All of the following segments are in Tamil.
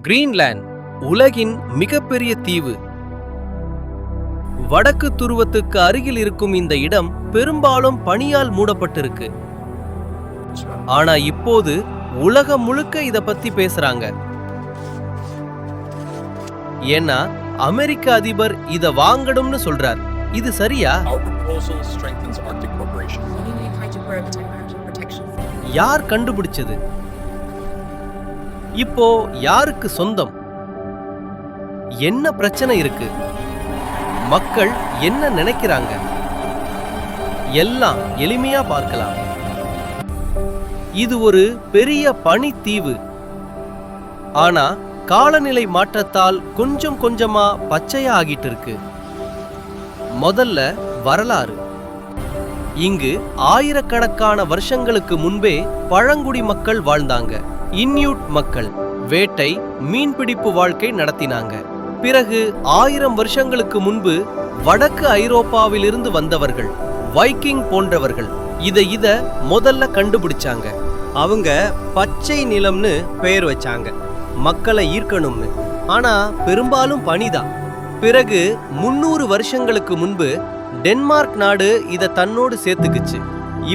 கிரீன்லாந்து உலகின் மிகப்பெரிய தீவு. வடக்கு துருவத்துக்கு அருகில் இருக்கும் இந்த இடம் பெரும்பாலும் பனியால் மூடப்பட்டிருக்கு. ஆனா இப்போது உலகம் முழுக்க இத பத்தி பேசுறாங்க. ஏன்னா அமெரிக்க அதிபர் இத வாங்கணும்னு சொல்றார். இது சரியா? யார் கண்டுபிடிச்சது? இப்போ யாருக்கு சொந்தம்? என்ன பிரச்சனை இருக்கு? மக்கள் என்ன நினைக்கிறாங்க? எல்லாம் எளிமையா பார்க்கலாம். இது ஒரு பெரிய பனித்தீவு. ஆனா காலநிலை மாற்றத்தால் கொஞ்சம் கொஞ்சமா பச்சையா ஆகிட்டு இருக்கு. முதல்ல வரலாறு. இங்கு ஆயிரக்கணக்கான வருஷங்களுக்கு முன்பே பழங்குடி மக்கள் வாழ்ந்தாங்க. இன்யூட் மக்கள் வேட்டை, மீன்பிடிப்பு வாழ்க்கை நடத்தினாங்க. பிறகு 1000 வருஷங்களுக்கு முன்பு வடக்கு ஐரோப்பாவிலிருந்து வந்தவர்கள் வைக்கிங் போன்றவர்கள் இத முதல்ல கண்டுபிடிச்சாங்க. அவங்க பச்சை நிலம்னு பெயர் வச்சாங்க, மக்களை ஈர்க்கணும்னு. ஆனா பெரும்பாலும் பனிதான். பிறகு 300 வருஷங்களுக்கு முன்பு டென்மார்க் நாடு இத தன்னோடு சேர்த்துக்குச்சு.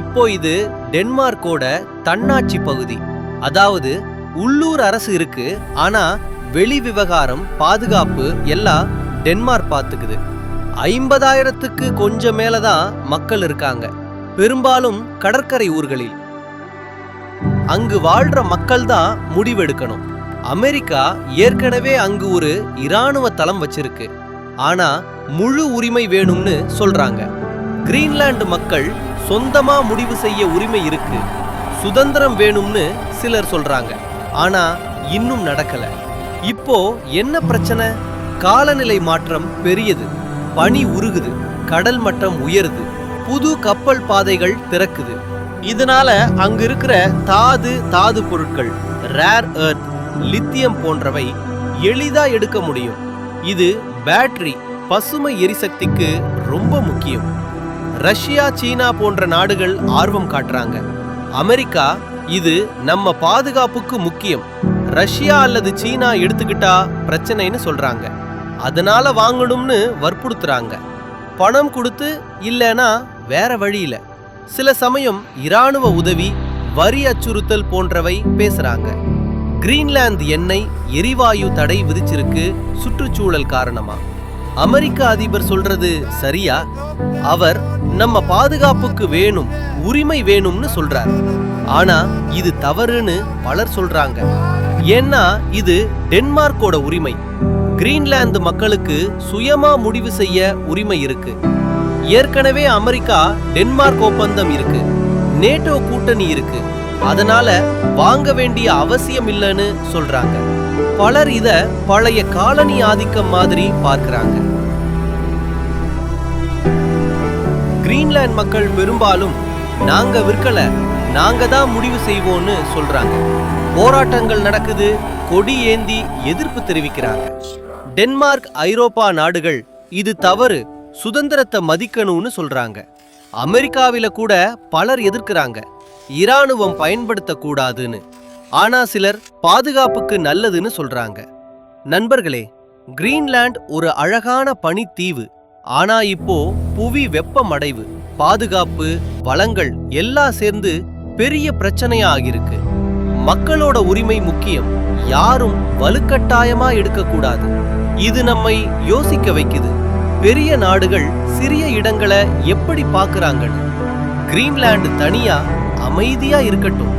இப்போ இது டென்மார்க்கோட தன்னாட்சி பகுதி. அதாவது உள்ளூர் அரசு இருக்கு, ஆனா வெளி விவகாரம், பாதுகாப்பு எல்லாம் டென்மார்க் பார்த்துக்குது. 50,000க்கு கொஞ்சம் மேலதான் மக்கள் இருக்காங்க, பெரும்பாலும் கடற்கரை ஊர்களில். அங்கு வாழ்ற மக்கள் தான் முடிவெடுக்கணும். அமெரிக்கா ஏற்கனவே அங்கு ஒரு இராணுவ தளம் வச்சிருக்கு, ஆனா முழு உரிமை வேணும்னு சொல்றாங்க. கிரீன்லாந்து மக்கள் சொந்தமா முடிவு செய்ய உரிமை இருக்கு, சுதந்திரம் வேணும்னு சிலர் சொல்றாங்க. ஆனா இன்னும் நடக்கல. இப்போ என்ன பிரச்சனை? காலநிலை மாற்றம் பெரியது, பனி உருகுது, கடல் மட்டம் உயருது, புது கப்பல் பாதைகள் திறக்குது. இதனால அங்க இருக்கிற தாது பொருட்கள், ரேர் எர்த், லித்தியம் போன்றவை எளிதா எடுக்க முடியும். இது பேட்டரி, பசுமை எரிசக்திக்கு ரொம்ப முக்கியம். ரஷ்யா, சீனா போன்ற நாடுகள் ஆர்வம் காட்டுறாங்க. அமெரிக்கா இது நம்ம பாதுகாப்புக்கு முக்கியம், ரஷ்யா அல்லது சீனா எடுத்துக்கிட்டா பிரச்சனைன்னு சொல்றாங்க. அதனால வாங்கணும்னு வற்புறுத்துறாங்க. பணம் கொடுத்து, இல்லைன்னா வேற வழியில. சில சமயம் இராணுவ உதவி, வரி அச்சுறுத்தல் போன்றவை பேசுறாங்க. கிரீன்லாந்து எண்ணெய், எரிவாயு தடை விதிச்சிருக்கு சுற்றுச்சூழல் காரணமா. அமெரிக்க அதிபர் சொல்றது சரியா? அவர் நம்ம பாதுகாப்புக்கு வேணும், உரிமை வேணும்னு சொல்றார். ஆனா இது தவறுன்னு பலர் சொல்றாங்க. ஏன்னா இது டென்மார்க்கோட உரிமை. கிரீன்லாந்து மக்களுக்கு சுயமா முடிவு செய்ய உரிமை இருக்கு. ஏற்கனவே அமெரிக்கா டென்மார்க் ஒப்பந்தம் இருக்கு, நேட்டோ கூட்டணி இருக்கு. அதனால வாங்க வேண்டிய அவசியம் இல்லைன்னு சொல்றாங்க. பலர் இத பழைய காலனி ஆதிக்கம் மாதிரி பார்க்கிறாங்க. கிரீன்லாந்து மக்கள் பெரும்பாலும் நாங்க விற்கல, நாங்க தான் முடிவு செய்வோம்னு சொல்றாங்க. போராட்டங்கள் நடக்குது, கொடி ஏந்தி எதிர்ப்பு தெரிவிக்கிறாங்க. டென்மார்க், ஐரோப்பா நாடுகள் இது தவறு, சுதந்திரத்தை மதிக்கணும்னு சொல்றாங்க. அமெரிக்காவில கூட பலர் எதிர்க்கிறாங்க, இராணுவம் பயன்படுத்த கூடாதுன்னு. ஆனா சிலர் பாதுகாப்புக்கு நல்லதுன்னு சொல்றாங்க. நண்பர்களே, கிரீன்லாந்து ஒரு அழகான பனித்தீவு. ஆனா இப்போ புவி வெப்பமடைவு, பாதுகாப்பு, வளங்கள் எல்லாம் சேர்ந்து பெரிய பிரச்சனையா ஆகிருக்கு. மக்களோட உரிமை முக்கியம், யாரும் வலுக்கட்டாயமா எடுக்கக்கூடாது. இது நம்மை யோசிக்க வைக்குது. பெரிய நாடுகள் சிறிய இடங்களை எப்படி பார்க்கறாங்கன்னு. கிரீன்லாந்து தனியா அமைதியா இருக்கட்டும்.